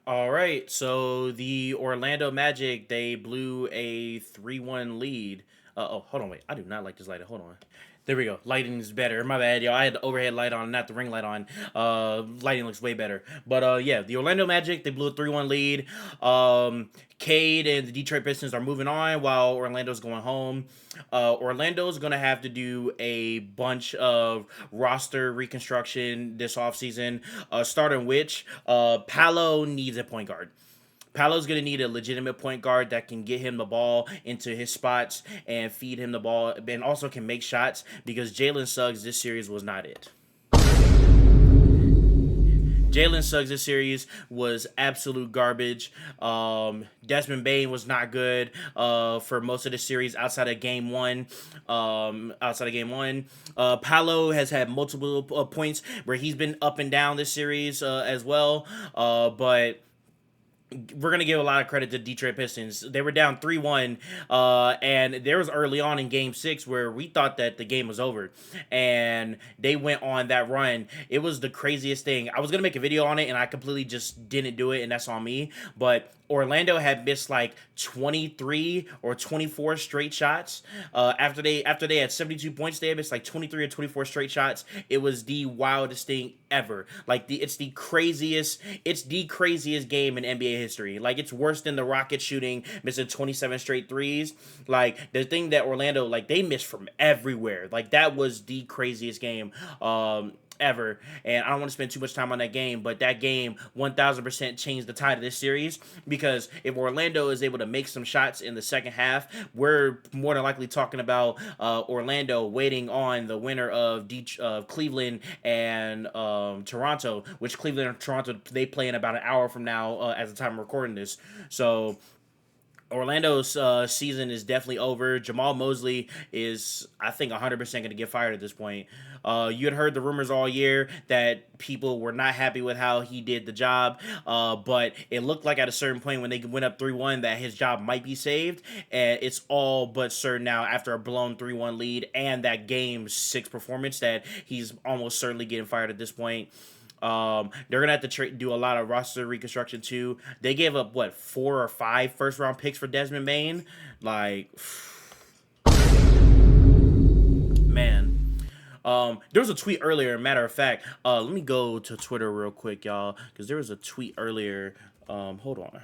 All right, so the Orlando Magic, they blew a 3-1 lead. Hold on, wait. I do not like this light. Hold on. There we go. Lighting is better. My bad, yo. I had the overhead light on, not the ring light on. Lighting looks way better. But yeah, the Orlando Magic, they blew a 3-1 lead. Cade and the Detroit Pistons are moving on while Orlando's going home. Orlando's going to have to do a bunch of roster reconstruction this offseason, starting which Palo needs a point guard. Paolo's going to need a legitimate point guard that can get him the ball into his spots and feed him the ball, and also can make shots because Jalen Suggs this series was not it. Jalen Suggs this series was absolute garbage. Desmond Bane was not good for most of the series outside of game one. Paolo has had multiple points where he's been up and down this series as well. But we're gonna give a lot of credit to Detroit Pistons. They were down 3-1, and there was early on in Game 6 where we thought that the game was over, and they went on that run. It was the craziest thing. I was gonna make a video on it, and I completely just didn't do it, and that's on me. But Orlando had missed like 23 or 24 straight shots. After they had 72 points, they had missed like 23 or 24 straight shots. It was the wildest thing ever. Like it's the craziest game in NBA history. Like it's worse than the Rockets shooting missing 27 straight threes. Like the thing that Orlando, like they missed from everywhere. Like that was the craziest game ever. And I don't want to spend too much time on that game, but that game 1000% changed the tide of this series, because if Orlando is able to make some shots in the second half, we're more than likely talking about Orlando waiting on the winner of Cleveland and Toronto, which Cleveland and Toronto, they play in about an hour from now at the time of recording this. So Orlando's season is definitely over. Jamal Mosley is, I think, 100% going to get fired at this point. You had heard the rumors all year that people were not happy with how he did the job, but it looked like at a certain point when they went up 3-1 that his job might be saved, and it's all but certain now after a blown 3-1 lead and that Game 6 performance that he's almost certainly getting fired at this point. They're gonna have to do a lot of roster reconstruction too. They gave up what 4 or 5 first round picks for Desmond Bane. Like, man. There was a tweet earlier. Matter of fact, let me go to Twitter real quick, y'all, because there was a tweet earlier. Hold on.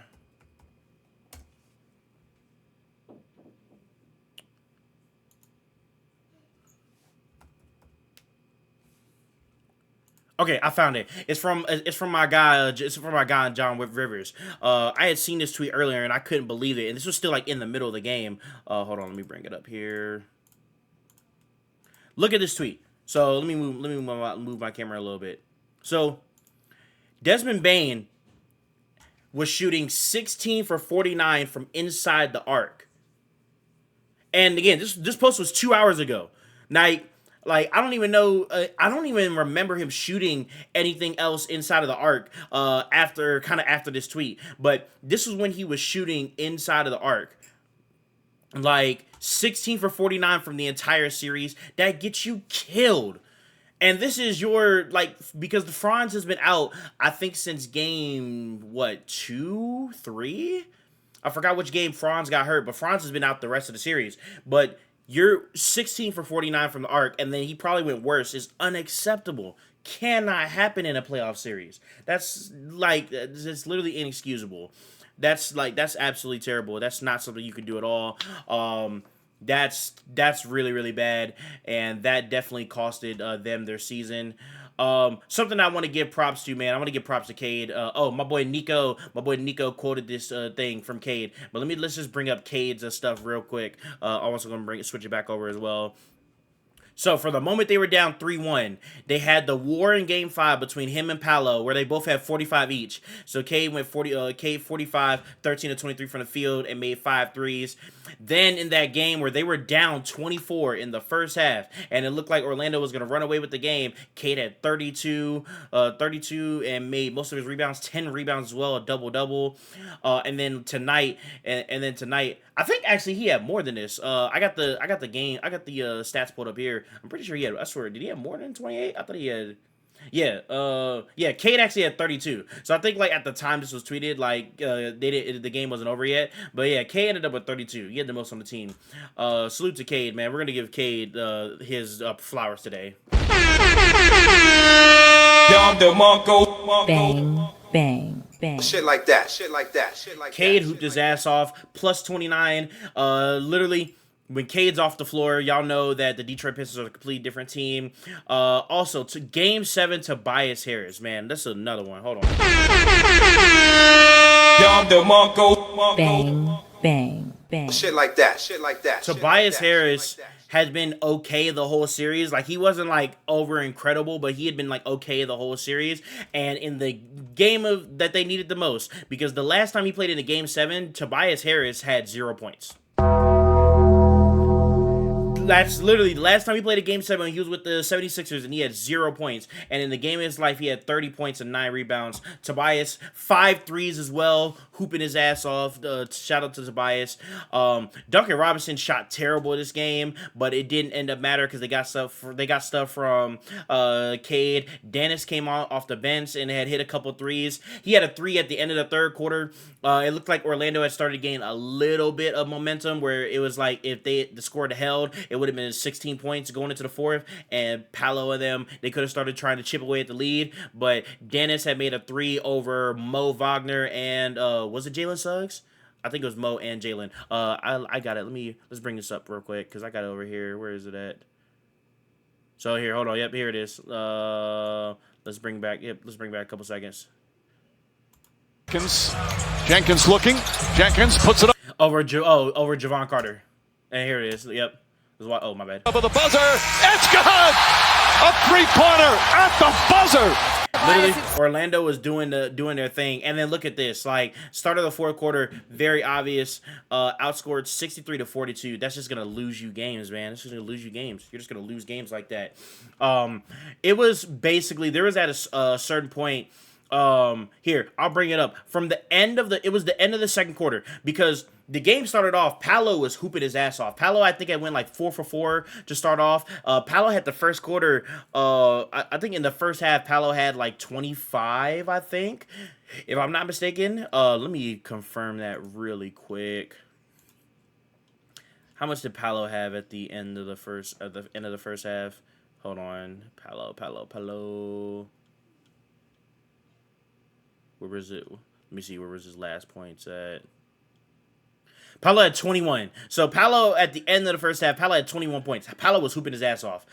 Okay, I found it. It's from my guy. It's from my guy John Rivers. I had seen this tweet earlier and I couldn't believe it. And this was still like in the middle of the game. Hold on, let me bring it up here. Look at this tweet. So let me move my camera a little bit. So Desmond Bane was shooting 16 for 49 from inside the arc. And again, this post was 2 hours ago. Now, like I don't even know. I don't even remember him shooting anything else inside of the arc. After this tweet, but this was when he was shooting inside of the arc. Like 16 for 49 from the entire series. That gets you killed. And this is your, like, because the Franz has been out, I think, since game what, 2, 3. I forgot which game Franz got hurt, but Franz has been out the rest of the series. But you're 16 for 49 from the arc, and then he probably went worse, is unacceptable. Cannot happen in a playoff series. That's like, it's literally inexcusable. That's absolutely terrible. That's not something you can do at all. That's really really bad, and that definitely costed them their season. Something I want to give props to, man. I want to give props to Cade. My boy Nico quoted this thing from Cade. But let's just bring up Cade's stuff real quick. I'm also gonna switch it back over as well. So for the moment they were down 3-1, they had the war in game 5 between him and Paolo, where they both had 45 each. So Cade 45, 13 to 23 from the field and made 5 threes. Then in that game where they were down 24 in the first half, and it looked like Orlando was going to run away with the game, Cade had 32 and made most of his rebounds, 10 rebounds as well, a double-double. And then tonight, I think actually he had more than this. I got the stats pulled up here. I'm pretty sure he had. I swear, did he have more than 28? I thought he had. Yeah, Cade actually had 32. So I think like at the time this was tweeted, like the game wasn't over yet. But yeah, Cade ended up with 32. He had the most on the team. Salute to Cade, man. We're gonna give Cade his flowers today. Bang, bang, bang. Shit like that. Cade hooped his ass off, plus 29. Literally, when Cade's off the floor, y'all know that the Detroit Pistons are a completely different team. Also, to Game 7, Tobias Harris, man, that's another one. Hold on. Bang, bang, bang. Shit like that. Tobias Harris has been okay the whole series. Like, he wasn't, like, over incredible, but he had been, like, okay the whole series. And in the game that they needed the most, because the last time he played in a Game 7, Tobias Harris had 0 points. That's literally the last time he played a Game 7. He was with the 76ers, and he had 0 points. And in the game of his life, he had 30 points and 9 rebounds. Tobias, 5 threes as well, hooping his ass off. Shout out to Tobias. Duncan Robinson shot terrible this game, but it didn't end up matter because they got stuff from Cade. Dennis came off the bench and had hit a couple threes. He had a 3 at the end of the third quarter. It looked like Orlando had started to gain a little bit of momentum, where it was like if the score had held, it would have been 16 points going into the fourth, and Paolo and them, they could have started trying to chip away at the lead, but Dennis had made a 3 over Mo Wagner and, was it Jalen Suggs? I think it was Mo and Jalen. I got it. Let's bring this up real quick, because I got it over here. Where is it at? So here, hold on. Yep, here it is. Let's bring back a couple seconds. Jenkins looking. Jenkins puts it up. Over Javon Carter. And here it is. Yep. Oh, my bad. Up at the buzzer. It's good! A three-pointer at the buzzer! Literally, Orlando was doing their thing. And then look at this. Like, start of the fourth quarter, very obvious. Outscored 63-42. That's just going to lose you games, man. It's just going to lose you games. You're just going to lose games like that. It was basically, there was at a certain point, here, I'll bring it up. From the end of it was the end of the second quarter, because the game started off, Paolo was hooping his ass off. Paolo, I think, I went like 4 for 4 to start off. Paolo had the first quarter, I think in the first half, Paolo had like 25, I think, if I'm not mistaken. Let me confirm that really quick. How much did Paolo have at the end of the first half? Hold on. Paolo. Where was it? Let me see. Where was his last points at? Paolo had 21. So Paolo, at the end of the first half, Paolo had 21 points. Paolo was hooping his ass off.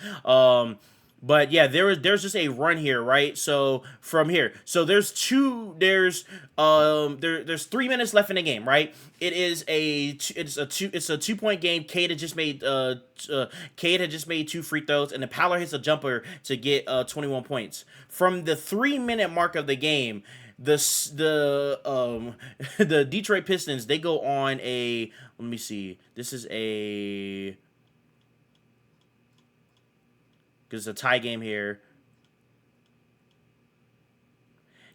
But yeah, there's just a run here, right? So from here, so there's 3 minutes left in the game, right? It's a 2-point game. Cade had just made 2 free throws, and the Paolo hits a jumper to get 21 points. From the 3-minute mark of the game, the Detroit Pistons, they go on a, let me see, this is a, because it's a tie game here.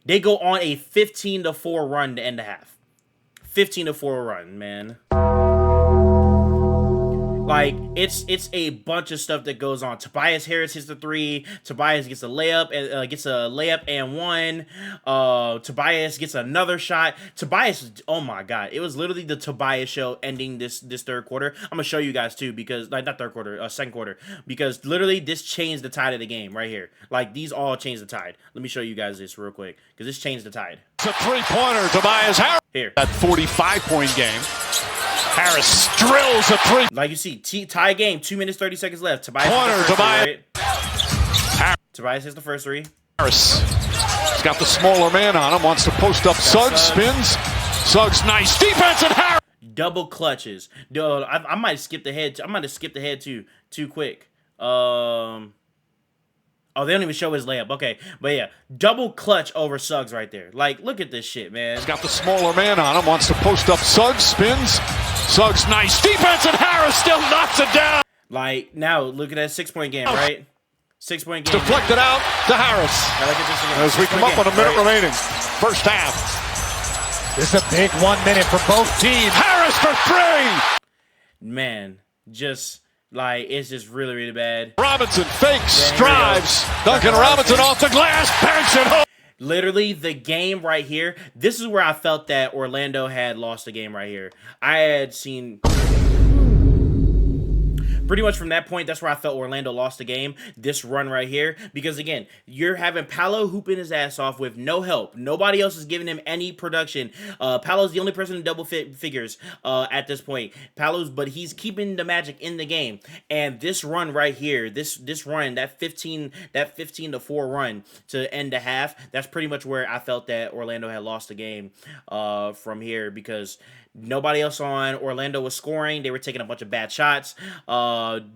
They go on a 15-4 run to end the half. 15-4 run, man. Like, it's a bunch of stuff that goes on. Tobias Harris hits the 3. Tobias gets a layup and 1. Tobias gets another shot. Tobias, oh my God, it was literally the Tobias show ending this third quarter. I'm gonna show you guys too, because like not third quarter, second quarter, because literally this changed the tide of the game right here. Like, these all changed the tide. Let me show you guys this real quick, because this changed the tide. It's a three-pointer, Tobias Harris. Here, that 45-point game. Harris drills a 3. Like you see, tie game, 2 minutes 30 seconds left. Tobias hits the first 3. Harris has got the smaller man on him, wants to post up. Suggs spins. Suggs, nice defense, and Harris. Double clutches. Dude, I might skip the head. I might have skipped the head too quick. Oh, they don't even show his layup. Okay, but yeah, double clutch over Suggs right there. Like, look at this shit, man. He's got the smaller man on him, wants to post up. Suggs spins. Suggs, nice defense, and Harris still knocks it down. Like, now, look at that 6-point game, right? 6-point game. Deflected out to Harris. Now look at this again. As we come up on a minute remaining. First half. This is a big 1 minute for both teams. Harris for 3. Man, just Like, it's just really, really bad. Robinson fakes, Yeah, here we go. drives. Duncan Robinson off the glass, banks it home. Literally, the game right here, this is where I felt that Orlando had lost the game right here. I had seen... Pretty much from that point, that's where I felt Orlando lost the game, this run right here. Because, again, you're having Paolo hooping his ass off with no help. Nobody else is giving him any production. Paolo's the only person in double figures at this point. But he's keeping the Magic in the game. And this run right here, this run, that 15-4 run to end the half, that's pretty much where I felt that Orlando had lost the game from here. Because nobody else on Orlando was scoring. They were taking a bunch of bad shots.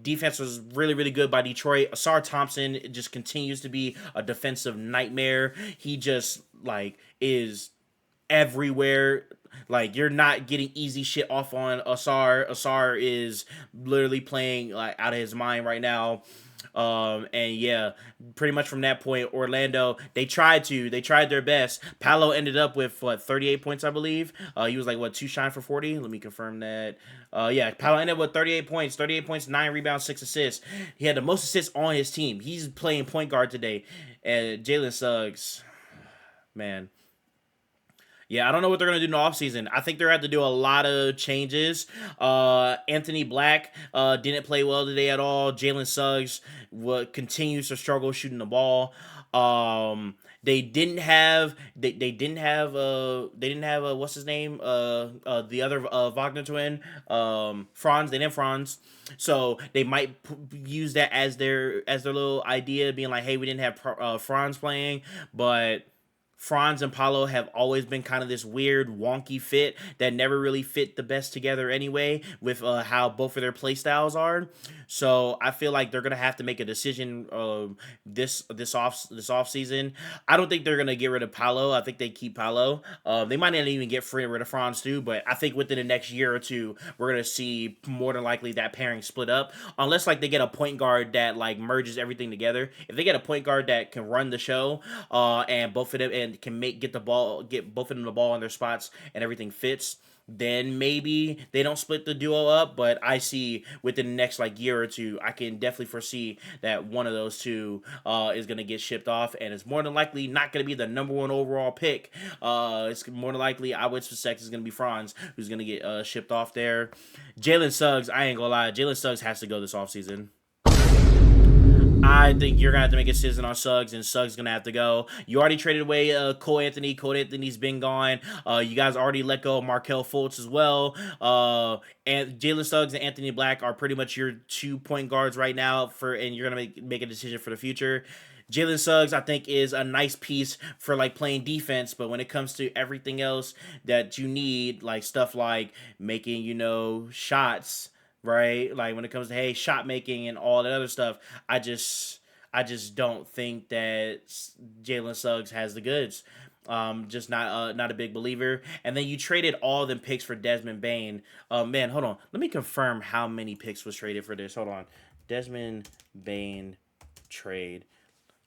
Defense was really, really good by Detroit. Asar Thompson just continues to be a defensive nightmare. He just, like, is everywhere. Like, you're not getting easy shit off on Asar. Asar is literally playing, like, out of his mind right now. And yeah, pretty much from that point, Orlando, they tried their best. Paolo ended up with, 38 points, I believe. He was like, 2 shine for 40? Let me confirm that. Yeah, Paolo ended up with 38 points, 9 rebounds, 6 assists. He had the most assists on his team. He's playing point guard today. And Jalen Suggs, man. Yeah, I don't know what they're going to do in the offseason. I think they're going to have to do a lot of changes. Anthony Black didn't play well today at all. Jalen Suggs continues to struggle shooting the ball. They didn't have what's his name? The other Wagner twin, Franz. They didn't have Franz. So they might use that as their little idea, being like, hey, we didn't have Franz playing, but Franz and Paolo have always been kind of this weird, wonky fit that never really fit the best together anyway with how both of their play styles are. So I feel like they're gonna have to make a decision this off season. I don't think they're gonna get rid of Paolo. I think they keep Paolo. They might not even get rid of Franz too, but I think within the next year or two, we're gonna see more than likely that pairing split up, unless like they get a point guard that like merges everything together. If they get a point guard that can run the show, and both of them and can get both of them the ball in their spots and everything fits, then maybe they don't split the duo up. But I see within the next like year or two, I can definitely foresee that one of those two is going to get shipped off, and it's more than likely not going to be the #1 overall pick. It's more than likely, I would suspect, it's going to be Franz who's going to get shipped off there. Jalen Suggs, I ain't gonna lie, Jalen Suggs has to go this offseason. I think you're going to have to make a decision on Suggs, and Suggs is going to have to go. You already traded away Cole Anthony. Cole Anthony's been gone. You guys already let go of Markelle Fultz as well. And Jalen Suggs and Anthony Black are pretty much your 2 point guards right now, and you're going to make a decision for the future. Jalen Suggs, I think, is a nice piece for, like, playing defense, but when it comes to everything else that you need, like stuff like making, shots, right? Like when it comes to, hey, shot making and all that other stuff, I just don't think that Jalen Suggs has the goods. Just not a big believer. And then you traded all them picks for Desmond Bane. Man, hold on. Let me confirm how many picks was traded for this. Hold on. Desmond Bane trade.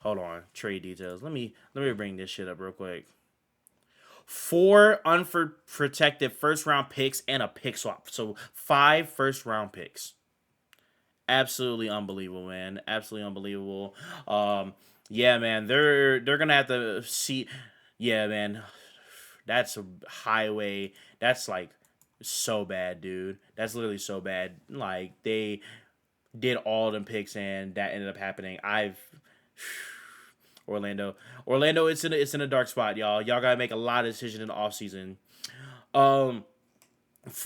Hold on. Trade details. Let me bring this shit up real quick. 4 unprotected first-round picks and a pick swap. So 5 first-round picks. Absolutely unbelievable, man. Absolutely unbelievable. Yeah, man. They're gonna have to see. Yeah, man. That's a highway. That's like so bad, dude. That's literally so bad. Like they did all them picks and that ended up happening. Orlando, it's in a dark spot, y'all. Y'all gotta make a lot of decisions in the offseason.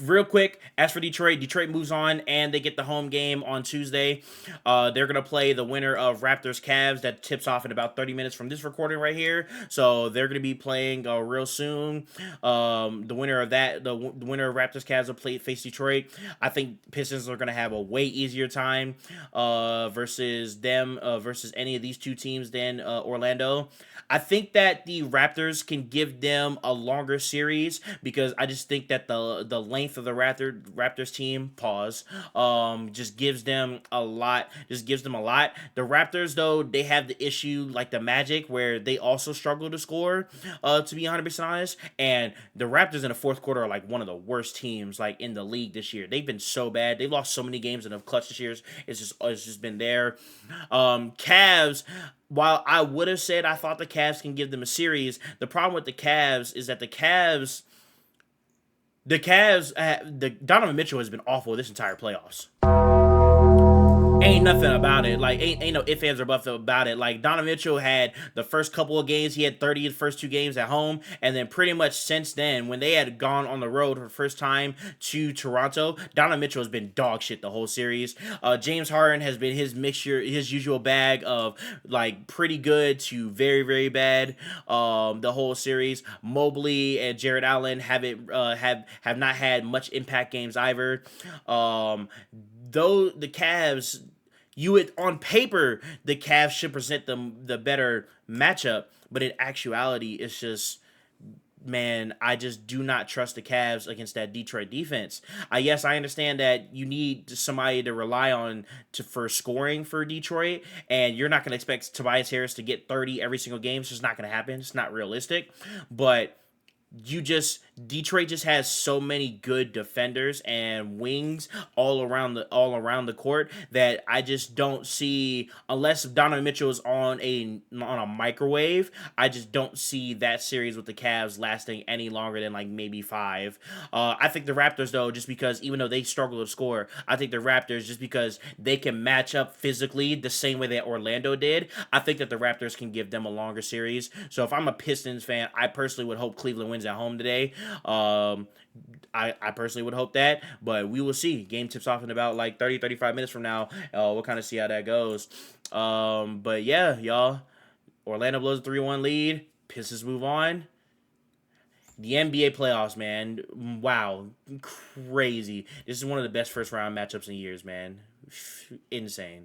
Real quick, as for Detroit moves on and they get the home game on Tuesday. They're going to play the winner of Raptors-Cavs. That tips off in about 30 minutes from this recording right here. So they're going to be playing real soon. The winner of that, the winner of Raptors-Cavs will face Detroit. I think Pistons are going to have a way easier time versus any of these two teams than Orlando. I think that the Raptors can give them a longer series because I just think that the length of the Raptors team, pause, just gives them a lot. Just gives them a lot. The Raptors, though, they have the issue like the Magic, where they also struggle to score. To be 100% honest, and the Raptors in the fourth quarter are like one of the worst teams like in the league this year. They've been so bad. They've lost so many games in the clutch this year. It's just been there. Cavs. While I would have said I thought the Cavs can give them a series, the problem with the Cavs is that the Donovan Mitchell has been awful this entire playoffs. Ain't nothing about it. Like, ain't no ifs, ands, or buts about it. Like, Donovan Mitchell had the first couple of games, he had 30 in the first 2 games at home, and then pretty much since then, when they had gone on the road for the first time to Toronto, Donovan Mitchell has been dog shit the whole series. James Harden has been his mixture, his usual bag of, like, pretty good to very, very bad the whole series. Mobley and Jared Allen have not had much impact games either. Though the Cavs, on paper, the Cavs should present them the better matchup, but in actuality, it's just, man, I just do not trust the Cavs against that Detroit defense. Yes, I understand that you need somebody to rely on for scoring for Detroit, and you're not going to expect Tobias Harris to get 30 every single game. It's just not going to happen. It's not realistic, but Detroit just has so many good defenders and wings all around the court that I just don't see, unless Donovan Mitchell is on a microwave, I just don't see that series with the Cavs lasting any longer than like maybe 5. I think the Raptors, though, just because even though they struggle to score, I think the Raptors, just because they can match up physically the same way that Orlando did, I think that the Raptors can give them a longer series. So if I'm a Pistons fan, I personally would hope Cleveland wins at home today. I personally would hope that, but we will see. Game tips off in about like 30-35 minutes from now. We'll kind of see how that goes. But yeah, y'all, Orlando blows a 3-1 lead. Pistons move on. The NBA playoffs, man. Wow. Crazy. This is one of the best first round matchups in years, man. Insane.